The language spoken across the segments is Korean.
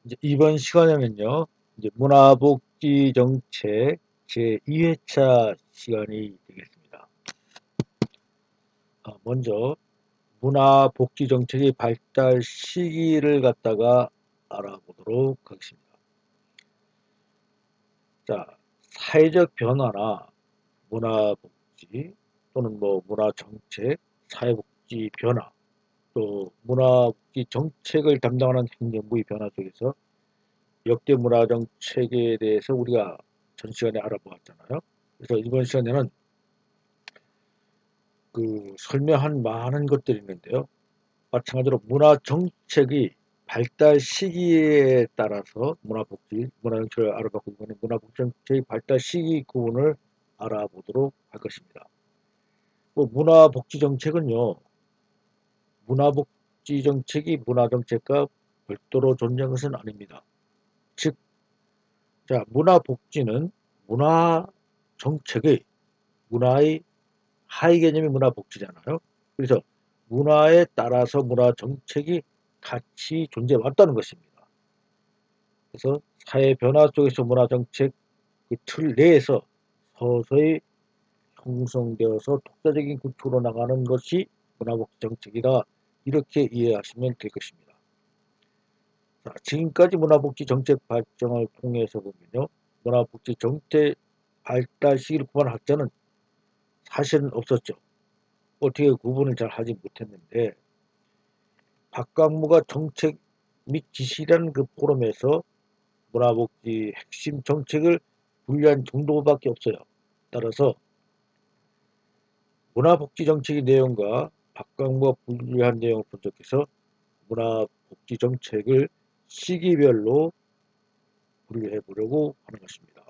이제 이번 시간에는요, 이제 문화복지 정책 제2회차 시간이 되겠습니다. 먼저 문화복지 정책의 발달 시기를 갖다가 알아보도록 하겠습니다. 자, 사회적 변화나 문화복지 또는 문화정책, 사회복지 변화, 또 문화복지 정책을 담당하는 행정부의 변화 속에서 역대 문화 정책에 대해서 우리가 전 시간에 알아보았잖아요. 그래서 이번 시간에는 그 설명한 많은 것들이 있는데요. 마찬가지로 문화 정책의 발달 시기에 따라서 문화 정책을 알아봤고 이번에 문화복지 정책의 발달 시기 구분을 알아보도록 할 것입니다. 문화복지 정책은요. 문화복지 정책이 문화 정책과 별도로 존재하는 것은 아닙니다. 즉, 문화복지는 문화 정책의 문화의 하위 개념이 문화복지잖아요. 그래서 문화에 따라서 문화 정책이 같이 존재해 왔다는 것입니다. 그래서 사회 변화 속에서 문화 정책 그 틀 내에서 서서히 형성되어서 독자적인 구조로 나가는 것이 문화복지 정책이다. 이렇게 이해하시면 될 것입니다. 자, 지금까지 문화복지 정책 발전을 통해서 보면요. 문화복지 정책 발달 시기를 구분한 학자는 사실은 없었죠. 어떻게 구분을 잘 하지 못했는데 박광무가 정책 및 지시라는 그 포럼에서 문화복지 핵심 정책을 분류한 정도밖에 없어요. 따라서 문화복지 정책의 내용과 박광무가 분류한 내용을 분석해서 문화복지 정책을 시기별로 분류해 보려고 하는 것입니다.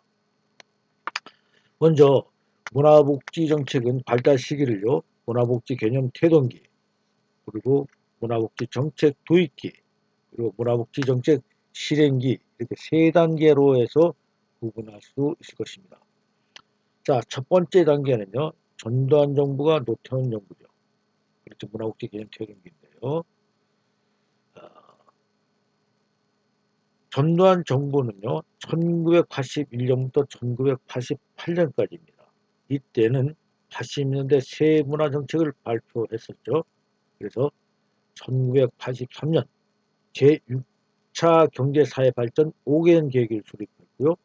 먼저 문화복지 정책은 발달 시기를요. 문화복지 개념 태동기, 그리고 문화복지 정책 도입기, 그리고 문화복지 정책 실행기 이렇게 세 단계로 해서 구분할 수 있을 것입니다. 자, 첫 번째 단계는요. 전두환 정부가 노태운 정부죠. 그렇죠. 문화복지 개념 태동기인데요. 전두환 정부는요. 1981년부터 1988년까지입니다. 이때는 80년대 새 문화 정책을 발표했었죠. 그래서 1983년 제6차 경제사회발전 5개년 계획을 수립했고요.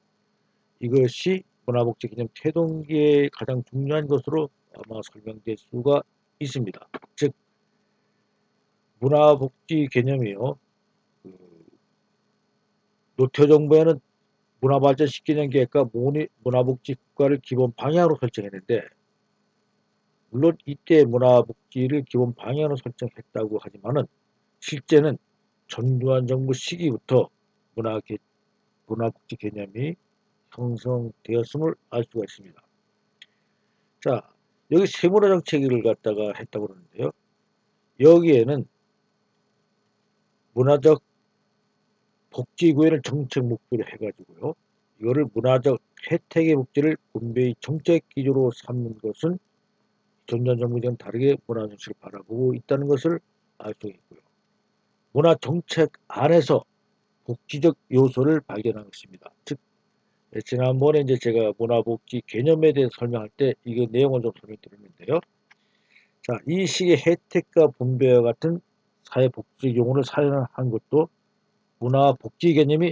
이것이 문화복지 개념 태동기의 가장 중요한 것으로 아마 설명될 수가 있습니다. 즉 문화복지 개념이요. 노태 정부에는 문화발전 10개년 계획과 문화복지 국가를 기본 방향으로 설정했는데 물론 이때 문화복지를 기본 방향으로 설정했다고 하지만은 실제는 전두환 정부 시기부터 문화복지 개념이 형성되었음을 알 수가 있습니다. 자, 여기 세문화 정책을 갖다가 했다고 그러는데요. 여기에는 문화적 복지 구현을 정책 목표로 해가지고요. 이거를 문화적 혜택의 복지를 분배의 정책 기조로 삼는 것은 전전 정부와는 다르게 문화 정책을 바라보고 있다는 것을 알 수 있고요. 문화 정책 안에서 복지적 요소를 발견한 것입니다. 즉 지난번에 이제 제가 문화복지 개념에 대해서 설명할 때 이 내용을 좀 설명드렸는데요. 자, 이 시기의 혜택과 분배와 같은 사회복지 용어를 사용한 것도 문화복지 개념이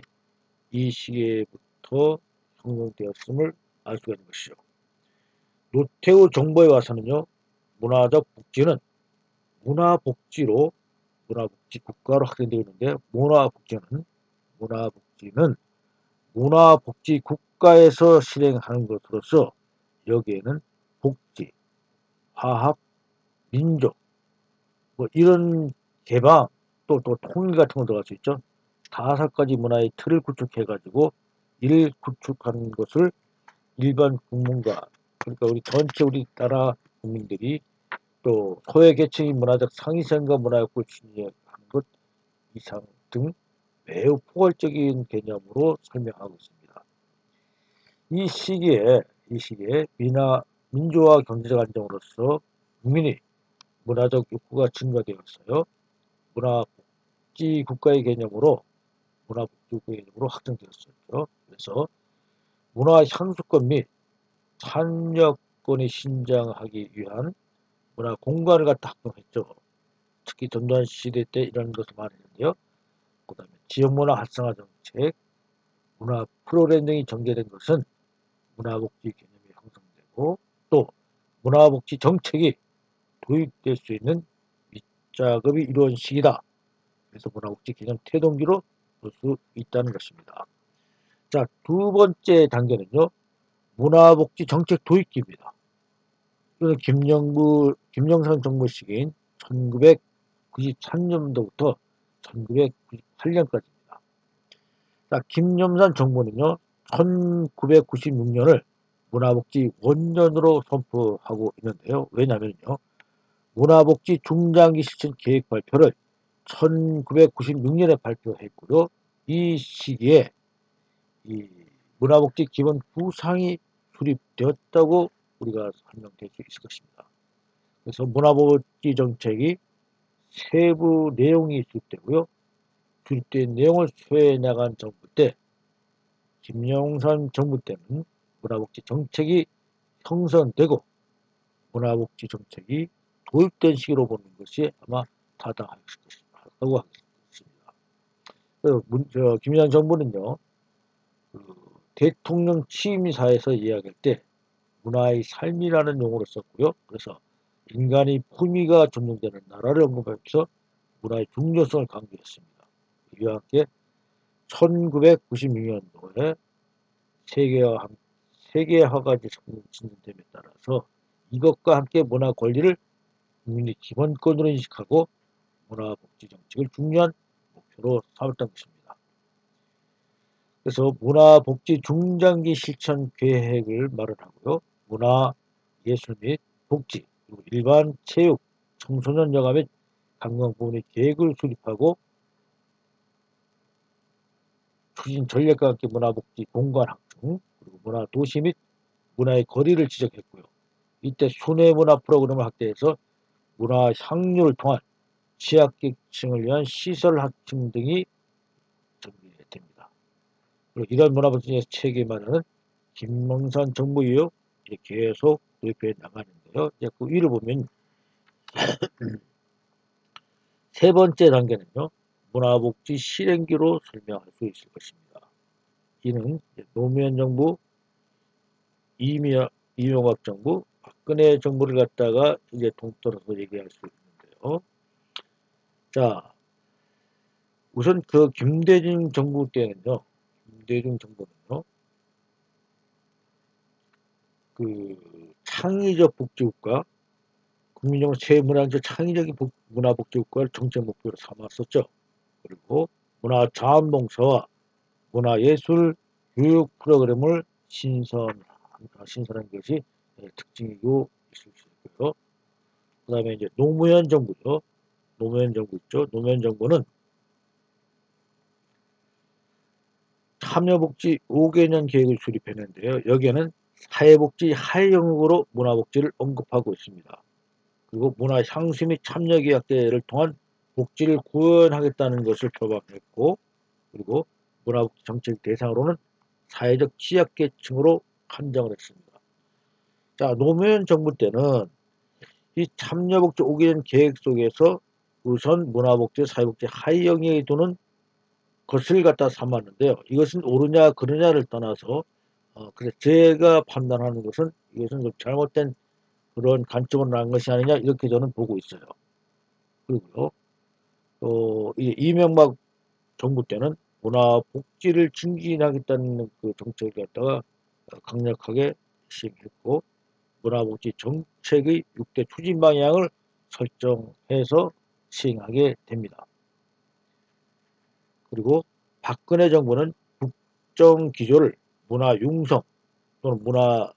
이 시기부터 형성되었음을 알 수가 있는 것이죠. 노태우 정부에 와서는요. 문화적 복지는 문화복지로 문화복지 국가로 확정되어 있는데 문화복지는 문화복지 국가에서 실행하는 것으로서 여기에는 복지, 화합, 민족 이런 개방 또 통일 같은 거 들어갈 수 있죠. 5가지 문화의 틀을 구축해가지고 이를 구축하는 것을 일반 국민과 그러니까 우리 나라 국민들이 또 소외계층의 문화적 상위성과 문화욕구를 추진하는 것 이상 등 매우 포괄적인 개념으로 설명하고 있습니다. 이 시기에 민주화 경제적 안정으로서 국민의 문화적 욕구가 증가되었어요. 문화복지 국가의 개념으로 문화복지구역으로 확정되었었죠. 그래서 문화향수권 및 참여권이 신장하기 위한 문화공간을 갖다 확정했죠. 특히 전두환 시대 때 이런 것을 말했는데요. 그 다음에 지역문화 활성화 정책, 문화 프로그램 등이 전개된 것은 문화복지 개념이 형성되고 또 문화복지 정책이 도입될 수 있는 밑작업이 이루어진 시기다. 그래서 문화복지 개념 태동기로 볼 수 있다는 것입니다. 자, 두 번째 단계는요. 문화복지 정책 도입기입니다. 이는 김영삼 정부 시기인 1993년도부터 1998년까지입니다. 자, 김영삼 정부는요. 1996년을 문화복지 원년으로 선포하고 있는데요. 왜냐면요. 문화복지 중장기 실천 계획 발표를 1996년에 발표했고요. 이 시기에 이 문화복지 기본 구상이 수립되었다고 우리가 설명될 수 있을 것입니다. 그래서 문화복지 정책이 세부 내용이 수립되고요. 수립된 내용을 수행해 나간 정부 때 김영삼 정부 때는 문화복지 정책이 형성되고 문화복지 정책이 도입된 시기로 보는 것이 아마 타당하다고 하겠습니다. 김영삼 정부는요. 대통령 취임사에서 이야기할 때 문화의 삶이라는 용어를 썼고요. 그래서 인간의 품위가 존중되는 나라를 언급하면서 문화의 중요성을 강조했습니다. 이와 함께 1996년도에 세계화가 진전됨에 따라서 이것과 함께 문화 권리를 국민의 기본권으로 인식하고 문화복지 정책을 중요한 목표로 삼았던 것입니다. 그래서 문화복지 중장기 실천 계획을 마련하고요. 문화, 예술 및 복지, 그리고 일반 체육, 청소년 여가 및 관광 부문의 계획을 수립하고 추진 전략과 함께 문화복지 공간 확충, 그리고 문화도시 및 문화의 거리를 지적했고요. 이때 순회문화 프로그램을 확대해서 문화 향유를 통한 취약계층을 위한 시설 확충 등이 전개됩니다. 그리고 이런 문화복지 체계 마련은 김영삼 정부 이후 계속 도입해 나가는데요. 이제 그 위를 보면 세 번째 단계는요. 문화복지 실행기로 설명할 수 있을 것입니다. 이는 노무현 정부, 이명박 정부, 박근혜 정부를 갖다가 이제 동떨어서 얘기할 수 있는데요. 자, 우선 그 김대중 정부 때는요. 김대중 정부는요. 그 창의적 복지국가, 국민정부 최문화적 창의적인 문화복지국가를 정책 목표로 삼았었죠. 그리고 문화자원봉사와 문화예술 교육 프로그램을 신설한 것이 특징이고 있을 수 있고요. 그 다음에 이제 노무현 정부죠. 노무현 정부 있죠. 노무현 정부는 참여복지 5개년 계획을 수립했는데요. 여기에는 사회복지 하위 영역으로 문화복지를 언급하고 있습니다. 그리고 문화향수 및 참여계약제를 통한 복지를 구현하겠다는 것을 표방했고, 그리고 문화복지 정책 대상으로는 사회적 취약계층으로 한정을 했습니다. 자, 노무현 정부 때는 이 참여복지 5개년 계획 속에서 우선 문화복지, 사회복지 하위 영역에 두는 것을 갖다 삼았는데요. 이것은 옳으냐 그르냐를 떠나서 그래서 제가 판단하는 것은 이것은 좀 잘못된 그런 관점으로 나온 것이 아니냐 이렇게 저는 보고 있어요. 그리고요. 이명박 정부 때는 문화복지를 증진하겠다는 그 정책을 갖다가 강력하게 시행했고 문화복지 정책의 6대 추진 방향을 설정해서 시행하게 됩니다. 그리고 박근혜 정부는 국정기조를 문화융성 또는 문화가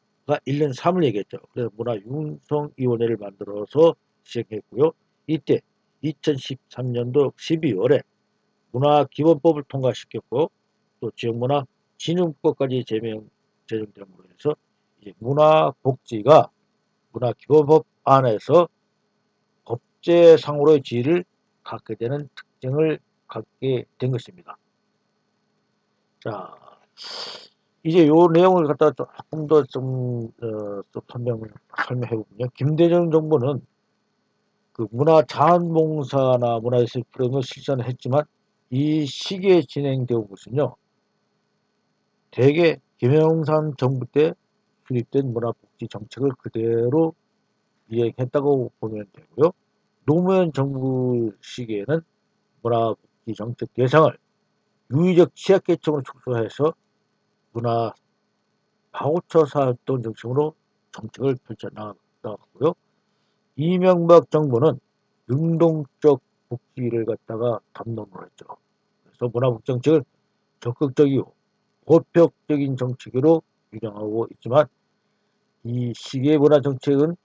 1년 3을 얘기했죠. 그래서 문화융성위원회를 만들어서 시행했고요. 이때 2013년도 12월에 문화기본법을 통과시켰고 또 지역문화진흥법까지 제정됨으로 해서 이제 문화복지가 문화기본법 안에서 법제상으로의 지위를 갖게 되는 특징을 갖게 된 것입니다. 자, 이제 요 내용을 갖다가 조금 더 좀 설명해 보면요. 김대중 정부는 그 문화 자원봉사나 문화예술 프로그램을 실천했지만 이 시기에 진행되어 온 것은요. 대개 김영삼 정부 때 수립된 문화복지 정책을 그대로 이행했다고 보면 되고요. 노무현 정부 시기에는 문화복지 정책 대상을 유의적 취약계층으로 축소해서 문화 바우처 사업동 정책으로 정책을 펼쳐나갔고요. 이명박 정부는 능동적 복지를 갖다가 담론을 했죠. 그래서 문화복지 정책을 적극적이고 보편적인 정책으로 규정하고 있지만 이 시기의 문화정책은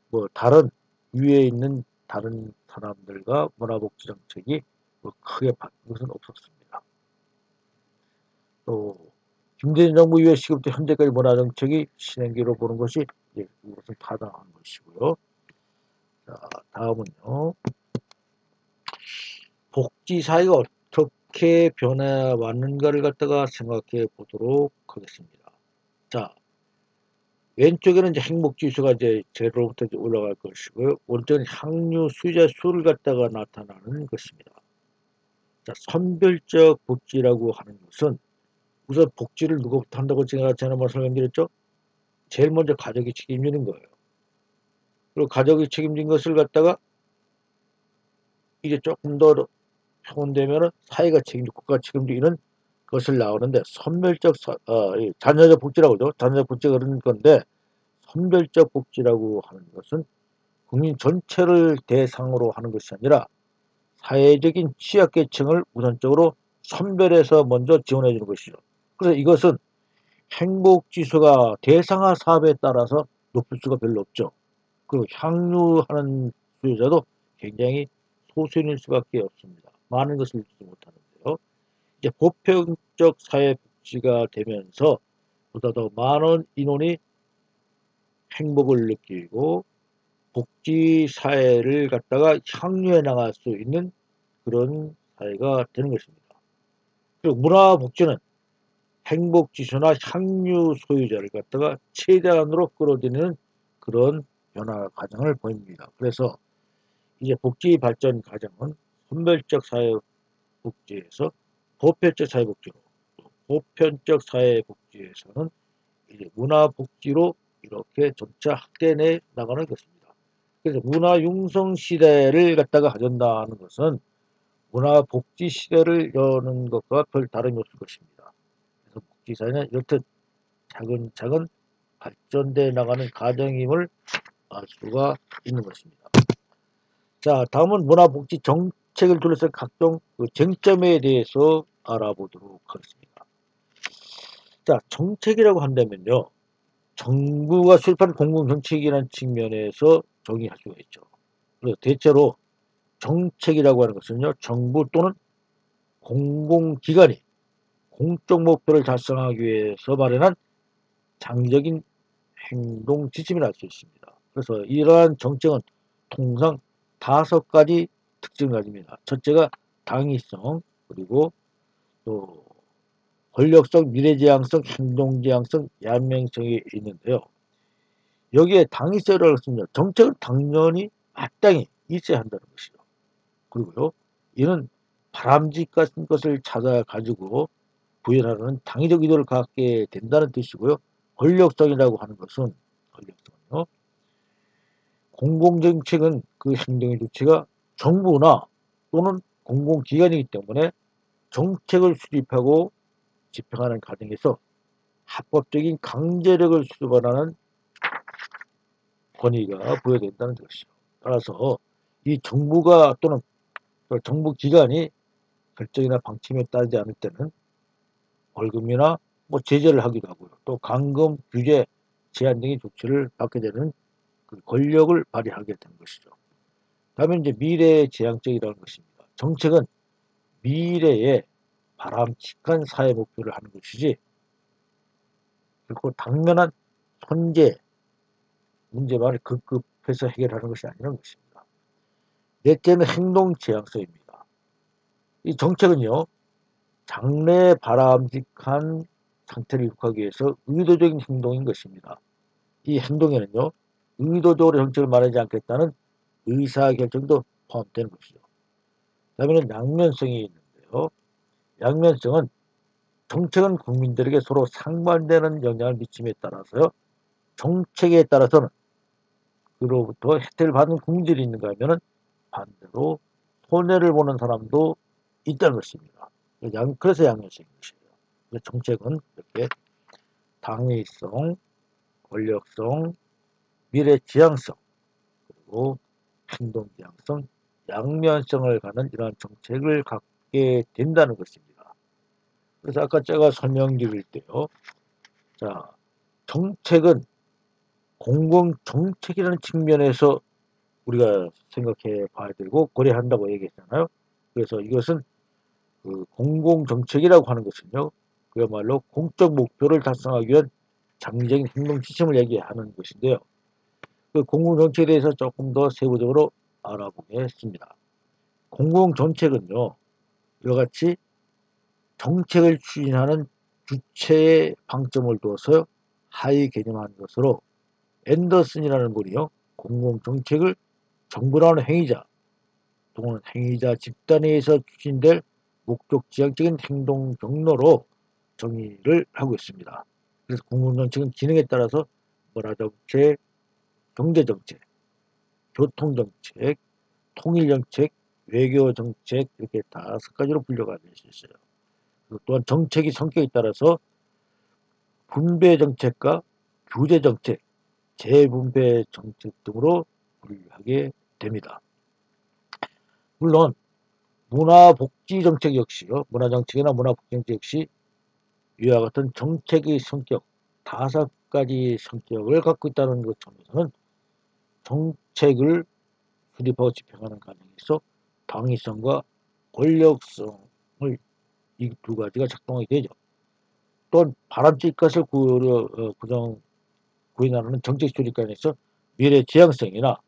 뭐 다른 위에 있는 다른 사람들과 문화복지 정책이 뭐 크게 바뀐 것은 없었습니다. 또 김대중 정부 이후 시기부터 현재까지 문화정책이 진행기로 보는 것이 이것은 타당한 것이고요. 자, 다음은요. 복지 사회가 어떻게 변해왔는가를 갖다가 생각해 보도록 하겠습니다. 자, 왼쪽에는 이제 행복지수가 이제 제로부터 이제 올라갈 것이고요. 오른쪽은 향유 수자 수를 갖다가 나타나는 것입니다. 자, 선별적 복지라고 하는 것은 우선 복지를 누구부터 한다고 제가 지난번에 설명드렸죠? 제일 먼저 가족이 책임지는 거예요. 그리고 가족이 책임진 것을 갖다가 이제 조금 더 평온되면은 사회가 책임지고 국가가 책임지는 것을 나오는데 선별적 자녀적 복지라고 하죠. 자녀적 복지가 그런 건데 선별적 복지라고 하는 것은 국민 전체를 대상으로 하는 것이 아니라 사회적인 취약계층을 우선적으로 선별해서 먼저 지원해 주는 것이죠. 그래서 이것은 행복지수가 대상화 사업에 따라서 높을 수가 별로 없죠. 그리고 향유하는 수요자도 굉장히 소수일 수밖에 없습니다. 많은 것을 누리지 못하는데요. 이제 보편적 사회복지가 되면서 보다 더 많은 인원이 행복을 느끼고 복지 사회를 갖다가 향유해 나갈 수 있는 그런 사회가 되는 것입니다. 그리고 문화복지는 행복지수나 향유 소유자를 갖다가 최대한으로 끌어들이는 그런 변화 과정을 보입니다. 그래서 이제 복지 발전 과정은 선별적 사회복지에서 보편적 사회복지로, 보편적 사회복지에서는 이제 문화복지로 이렇게 점차 확대해 나가는 것입니다. 그래서 문화융성 시대를 갖다가 가진다는 것은 문화복지 시대를 여는 것과 별 다름이 없을 것입니다. 그래서 복지사는 이렇듯 차근차근 발전돼 나가는 과정임을 알 수가 있는 것입니다. 자, 다음은 문화복지 정책을 둘러싼 각종 그 쟁점에 대해서 알아보도록 하겠습니다. 자, 정책이라고 한다면요. 정부가 수립하는 공공정책이라는 측면에서 정의할 수가 있죠. 그래서 대체로 정책이라고 하는 것은요. 정부 또는 공공기관이 공적 목표를 달성하기 위해서 마련한 장기적인 행동 지침이라 할 수 있습니다. 그래서 이러한 정책은 통상 5가지 특징을 가집니다. 첫째가 당위성, 그리고 또 권력성, 미래지향성, 행동지향성, 양면성이 있는데요. 여기에 당위성이라고 했습니다. 정책은 당연히 마땅히 있어야 한다는 것이죠. 그리고요, 이는 바람직 같은 것을 찾아가지고 구현하는 당위적 의도를 갖게 된다는 뜻이고요. 권력성이라고 하는 것은 권력성은요. 공공정책은 그 행정의 주체가 정부나 또는 공공기관이기 때문에 정책을 수립하고 집행하는 과정에서 합법적인 강제력을 수반하는 권위가 부여된다는 것이죠. 따라서 이 정부가 또는 정부기관이 결정이나 방침에 따르지 않을 때는 벌금이나 뭐 제재를 하기도 하고요. 또 감금, 규제, 제한 등의 조치를 받게 되는 그 권력을 발휘하게 되는 것이죠. 다음에 이제 미래지향적이라는 것입니다. 정책은 미래에 바람직한 사회 목표를 하는 것이지 결코 당면한 현재 문제만을 급급해서 해결하는 것이 아니라는 것입니다. 넷째는 행동 지향성입니다. 이 정책은요, 장래 바람직한 상태를 유지하기 위해서 의도적인 행동인 것입니다. 이 행동에는요, 의도적으로 정책을 말하지 않겠다는 의사결정도 포함되는 것이죠. 다음에는 양면성이 있는데요. 양면성은 정책은 국민들에게 서로 상반되는 영향을 미침에 따라서요, 정책에 따라서는 그로부터 혜택을 받는 국민들이 있는가 하면은 반대로 손해를 보는 사람도 있다는 것입니다. 그래서 양면성인 것이에요. 정책은 이렇게 당위성, 권력성, 미래 지향성, 그리고 행동 지향성, 양면성을 가는 이러한 정책을 갖게 된다는 것입니다. 그래서 아까 제가 설명드릴 때요. 자, 정책은 공공정책이라는 측면에서 우리가 생각해 봐야 되고 고려한다고 얘기했잖아요. 그래서 이것은 그 공공정책이라고 하는 것은요. 그야말로 공적 목표를 달성하기 위한 장기적인 행동 지침을 얘기하는 것인데요. 그 공공정책에 대해서 조금 더 세부적으로 알아보겠습니다. 공공정책은요. 이와 같이 정책을 추진하는 주체의 방점을 두어서 하위 개념한 것으로 앤더슨이라는 분이요. 공공정책을 정부라는 행위자 또는 행위자 집단에 의해서 추진될 목적 지향적인 행동 경로로 정의를 하고 있습니다. 그래서 공공정책은 기능에 따라서 문화정책, 경제정책, 교통정책, 통일정책, 외교정책 이렇게 5가지로 분류가 될 수 있어요. 또한 정책의 성격에 따라서 분배정책과 규제정책, 재분배정책 등으로 분류하게 됩니다. 물론 문화복지정책 역시요. 문화정책이나 문화복지정책 역시 위와 같은 정책의 성격 5가지 성격을 갖고 있다는 것 점에서는 정책을 수립하고 집행하는 과정에서 당위성과 권력성을 이 2가지가 작동하게 되죠. 또한 바람직한 것을 구현하는 정책 수립관에서 미래 지향성이나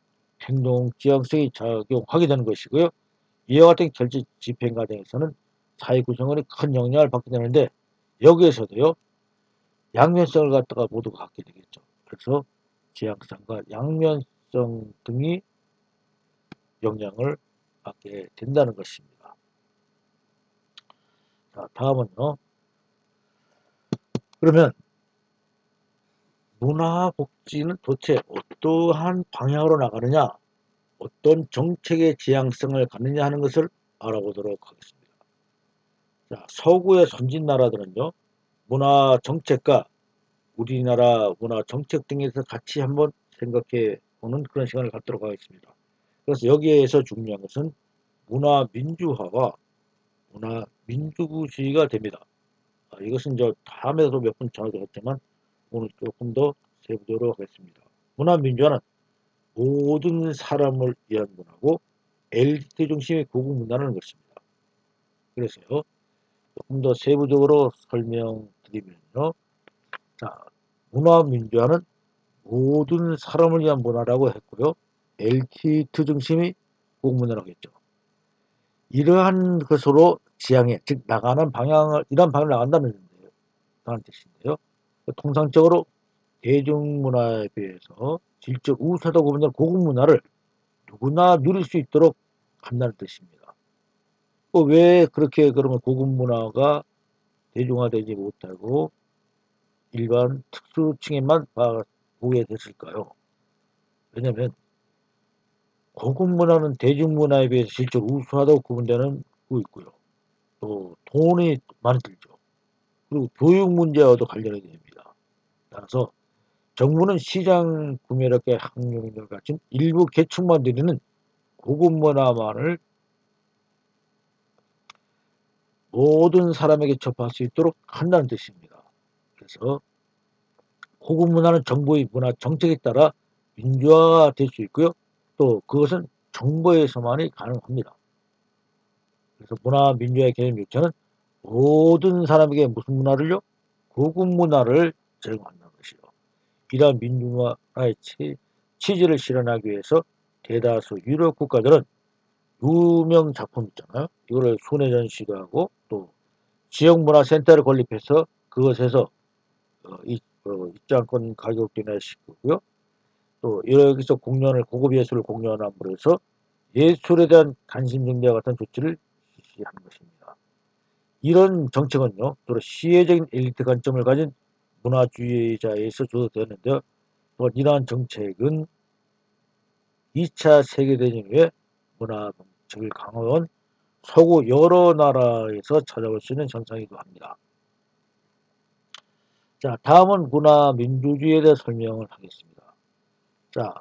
행동 지향성이 작용하게 되는 것이고요. 이와 같은 결제 집행 과정에서는 사회 구성원이 큰 영향을 받게 되는데 여기에서도요. 양면성을 갖다가 모두 갖게 되겠죠. 그래서 지향성과 양면성 등이 영향을 받게 된다는 것입니다. 자, 다음은요. 그러면 문화복지는 도대체 어떠한 방향으로 나가느냐, 어떤 정책의 지향성을 갖느냐 하는 것을 알아보도록 하겠습니다. 자, 서구의 선진 나라들은요. 문화정책과 우리나라 문화정책 등에서 같이 한번 생각해 보는 그런 시간을 갖도록 하겠습니다. 그래서 여기에서 중요한 것은 문화민주화와 문화민주주의가 됩니다. 이것은 저 다음에도 몇 번 전하겠지만 오늘 조금 더 세부적으로 하겠습니다. 문화민주화는 모든 사람을 위한 문화고 엘리트 중심의 고급 문화라는 것입니다. 그래서요. 조금 더 세부적으로 설명드리면요. 자, 문화민주화는 모든 사람을 위한 문화라고 했고요. 엘리트 중심의 고급 문화라고 했죠. 이러한 것으로 지향해, 즉 나가는 방향을 이런 방향을 나간다는 뜻인데요. 통상적으로 대중문화에 비해서 질적 우수하다고 보는 고급 문화를 누구나 누릴 수 있도록 한다는 뜻입니다. 왜 그렇게 그러면 고급 문화가 대중화되지 못하고 일반 특수층에만 보게 됐을까요? 왜냐하면 고급 문화는 대중문화에 비해서 질적으로 우수하다고 구분되는 거 있고요. 또 돈이 많이 들죠. 그리고 교육 문제와도 관련이 됩니다. 따라서 정부는 시장 구매력의 학용인을 가진 일부 계층만 드리는 고급 문화만을 모든 사람에게 접할 수 있도록 한다는 뜻입니다. 그래서 고급 문화는 정부의 문화 정책에 따라 민주화될 수 있고요. 또 그것은 정부에서만이 가능합니다. 그래서 문화 민주화의 개념 유체는 모든 사람에게 무슨 문화를요? 고급 문화를 제공한다는 것이요. 이러한 민주화의 취지를 실현하기 위해서 대다수 유럽 국가들은 유명 작품 있잖아요. 이거를 손해전 시도하고 또 지역문화센터를 건립해서 그것에서 입장권 가격도 내시고요. 또 여기서 공연을 고급 예술을 공연함으로 해서 예술에 대한 관심 증대와 같은 조치를 실시한 것입니다. 이런 정책은요, 주로 시혜적인 엘리트 관점을 가진 문화주의자에서 주도되었는데요. 또 이러한 정책은 2차 세계대전 이후에 문화 정책을 강화한 서구 여러 나라에서 찾아볼 수 있는 현상이기도 합니다. 자, 다음은 문화민주주의에 대해 설명을 하겠습니다. 자,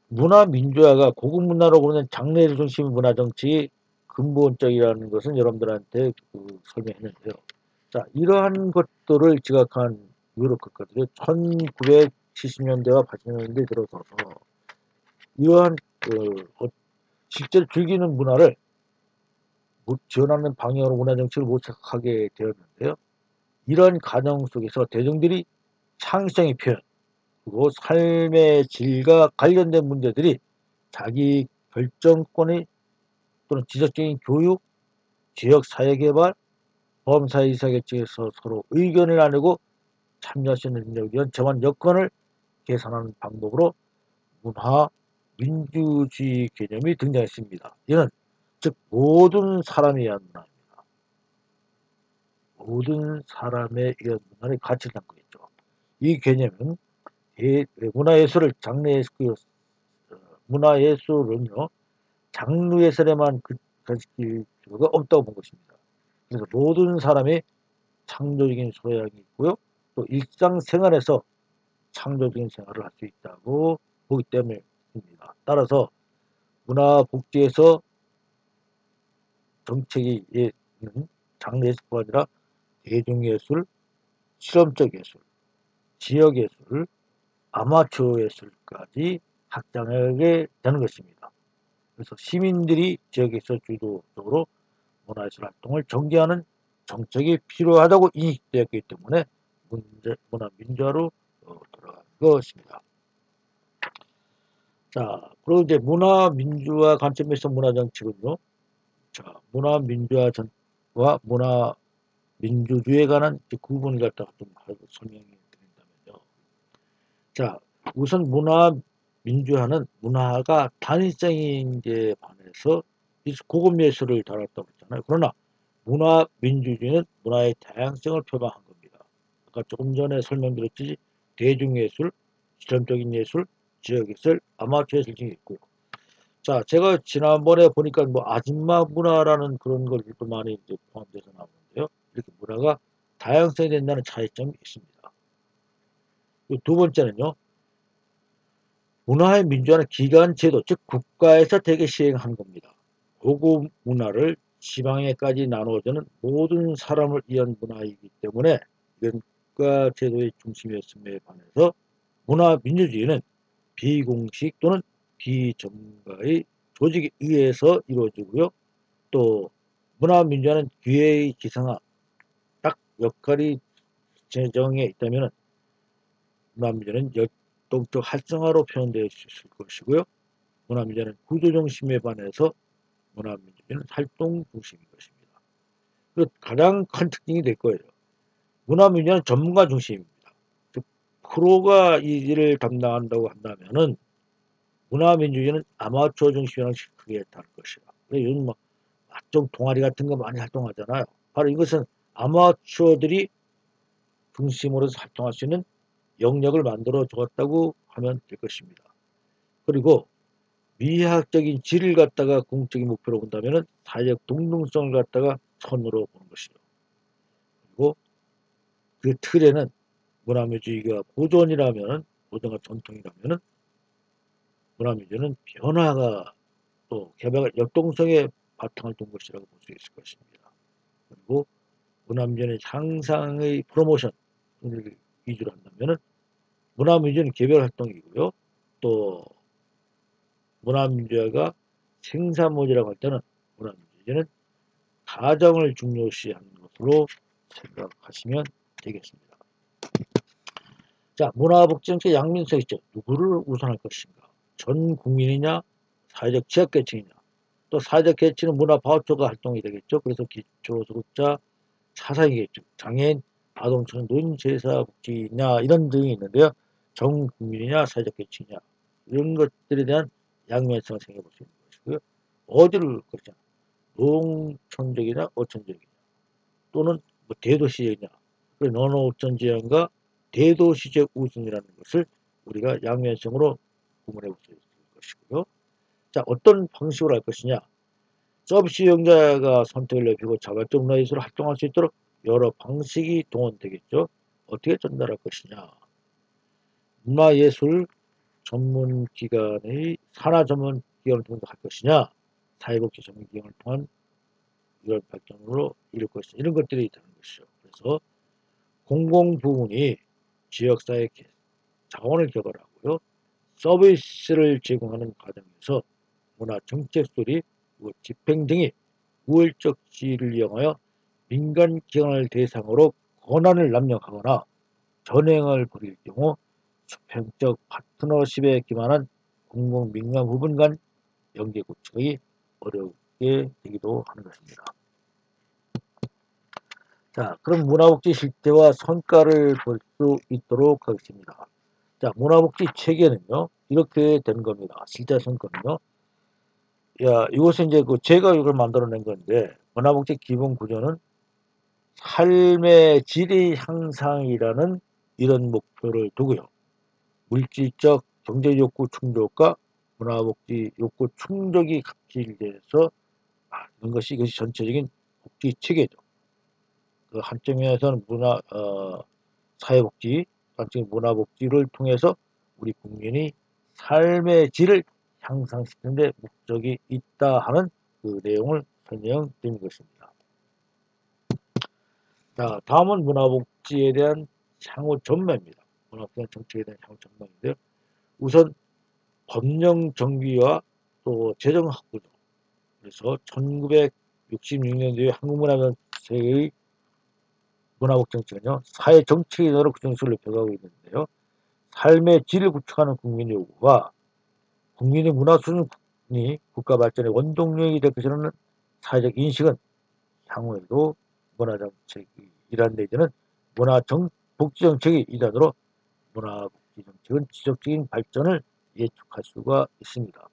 문화민주화가 고급 문화로 보는 장르 중심 문화정책이 근본적이라는 것은 여러분들한테 설명했는데요. 자, 이러한 것들을 지각한 유럽 국가들이 1970년대와 80년대에 들어서서 이러한 실제로 즐기는 문화를 지원하는 방향으로 문화정책을 모색하게 되었는데요. 이런 과정 속에서 대중들이 창의성의 표현, 그리고 삶의 질과 관련된 문제들이 자기 결정권이 또는 지적적인 교육, 지역 사회개발, 범사회 의사결정에서 서로 의견을 나누고 참여할 수 있는 능력에 대한 정한 여건을 개선하는 방법으로 문화 민주주의 개념이 등장했습니다. 이는 즉 모든 사람에 의한 문화입니다. 모든 사람에 의한 문화를 가치를 담고 있죠. 이 개념은 문화예술을 문화예술은요 장르예술에만 가질 필요가 없다고 본 것입니다. 그래서 모든 사람이 창조적인 소양이 있고요. 또 일상생활에서 창조적인 생활을 할 수 있다고 보기 때문입니다. 따라서 문화복지에서 정책이 있는 장르예술뿐 아니라 대중예술, 실험적 예술, 지역예술, 아마추어 예술까지 확장하게 되는 것입니다. 그래서 시민들이 지역에서 주도적으로 문화예술 활동을 전개하는 정책이 필요하다고 인식되었기 때문에 문화민주화로 돌아간 것입니다. 자, 그리고 이제 문화민주화 관점에서 문화정책은요, 자, 문화민주화와 문화민주주의에 관한 구분을 갖다가 좀 설명해 드린다면요. 자, 우선 문화민주화는 문화가 단일성인 게 반해서 고급 예술을 다뤘다고 했잖아요. 그러나 문화민주주의는 문화의 다양성을 표방한 겁니다. 아까 조금 전에 설명드렸듯이 대중예술, 실험적인 예술, 지역예술, 아마추어 예술 등이 있고요. 자, 제가 지난번에 보니까 뭐 아줌마 문화라는 그런 것들도 많이 이제 포함돼서 나오는데요. 이렇게 문화가 다양성이 된다는 차이점이 있습니다. 두 번째는요. 문화의 민주화는 기관 제도, 즉 국가에서 대개 시행한 겁니다. 고급 문화를 지방에까지 나누어주는 모든 사람을 위한 문화이기 때문에 이건 국가 제도의 중심이었음에 반해서 문화 민주주의는 비공식 또는 비전문가의 조직에 의해서 이루어지고요. 또 문화 민주화는 기회의 기상화, 딱 역할이 제정해 있다면 문화 민주화는 역동적 활성화로 표현되어 있을 것이고요. 문화 민주화는 구조 중심에 반해서 문화 민주주의는 활동 중심인 것입니다. 그 가장 큰 특징이 될 거예요. 문화 민주화는 전문가 중심입니다. 즉 프로가 이 일을 담당한다고 한다면은 문화 민주주의는 아마추어 중심이랑 크게 다를 것이다. 요즘 뭐 좀 동아리 같은 거 많이 활동하잖아요. 바로 이것은 아마추어들이 중심으로 활동할 수 있는 영역을 만들어 주었다고 하면 될 것입니다. 그리고 미학적인 질을 갖다가 공적인 목표로 본다면 사회적 동등성을 갖다가 선으로 보는 것이죠. 그리고 그 틀에는 문화민주주의가 보존과 전통이라면 문화민주주의는 변화가 또 개발 역동성의 바탕을 둔 것이라고 볼 수 있을 것입니다. 그리고 문화민주주의는 향상의 프로모션을 위주로 한다면 문화민주주의는 개별 활동이고요. 또 문화민주화가 생산모지라고 할 때는 문화민주주의는 가정을 중요시하는 것으로 생각하시면 되겠습니다. 자, 문화복지정책 양면성 있죠. 누구를 우선할 것인가? 전 국민이냐? 사회적 취약계층이냐? 또 사회적 계층은 문화 바우처가 활동이 되겠죠. 그래서 기초소득자, 사상이겠죠. 장애인, 아동, 청년, 노인, 재사, 복지냐 이런 등이 있는데요. 전 국민이냐 사회적 계층이냐 이런 것들에 대한 양면성을 생각해 볼 수 있는 것이고요. 어디를 그렇잖아. 농촌적이냐 어촌적이냐 또는 뭐 대도시적이냐 논어촌 지형과 대도시적 우선이라는 것을 우리가 양면성으로 구분해 볼 수 있을 것이고요. 자, 어떤 방식으로 할 것이냐. 서비스 이용자가 선택을 넓히고 자발적 노이즈로 활동할 수 있도록 여러 방식이 동원되겠죠. 어떻게 전달할 것이냐. 문화예술 전문기관의 산하 전문기관을 통해서 할 것이냐. 사회복지 전문기관을 통한 이런 발전으로 이룰 것이냐. 이런 것들이 되는 것이죠. 그래서 공공부문이 지역사회 자원을 개발하고요. 서비스를 제공하는 과정에서 문화정책 소리, 집행 등이 우월적 지위를 이용하여 민간기관을 대상으로 권한을 남용하거나 전횡을 벌일 경우 수평적 파트너십에 기반한 공공민간 부분 간 연계 구축이 어렵게 되기도 하는 것입니다. 자, 그럼 문화복지 실태와 성과를 볼 수 있도록 하겠습니다. 자, 문화복지 체계는요, 이렇게 된 겁니다. 실제 성과는요. 야, 이것은 이제 제가 이걸 만들어낸 건데, 문화복지 기본 구조는 삶의 질의 향상이라는 이런 목표를 두고요. 물질적 경제 욕구 충족과 문화복지 욕구 충족이 갑질돼서 이것이 전체적인 복지 체계죠. 그 한쪽에서는 사회복지, 한쪽에 문화복지를 통해서 우리 국민이 삶의 질을 향상시키는 데 목적이 있다 하는 그 내용을 설명드린 것입니다. 자, 다음은 문화복지에 대한 향후 전망입니다. 문화복지 정책에 대한 향후 전망인데요. 우선 법령 정비와 또 재정 확보죠. 그래서 1966년도에 한국문화정책의 문화복지 정책은요, 사회 정책인으로 그 정책을 높여가고 있는데요. 삶의 질을 구축하는 국민의 요구와 국민의 문화 수준이 국가 발전의 원동력이 될 것이라는 사회적 인식은 향후에도 문화정책이 일환 내지는 복지정책의 일환으로 문화복지정책은 지속적인 발전을 예측할 수가 있습니다.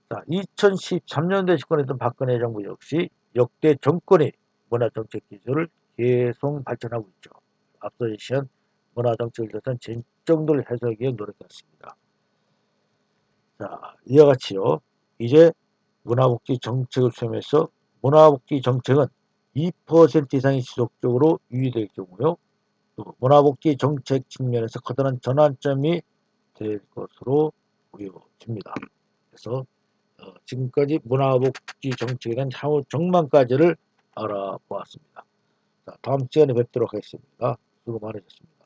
자, 2013년도에 집권했던 박근혜 정부 역시 역대 정권의 문화정책 기조를 계속 발전하고 있죠. 앞서 제시한 문화정책을 대한 쟁점들 해소하기 노력했습니다. 자, 이와 같이요. 이제 문화복지 정책을 수행해서 문화복지 정책은 2% 이상이 지속적으로 유지될 경우요. 또 문화복지 정책 측면에서 커다란 전환점이 될 것으로 보여집니다. 그래서 지금까지 문화복지 정책에 대한 향후 전망까지를 알아보았습니다. 자, 다음 시간에 뵙도록 하겠습니다. 수고 많으셨습니다.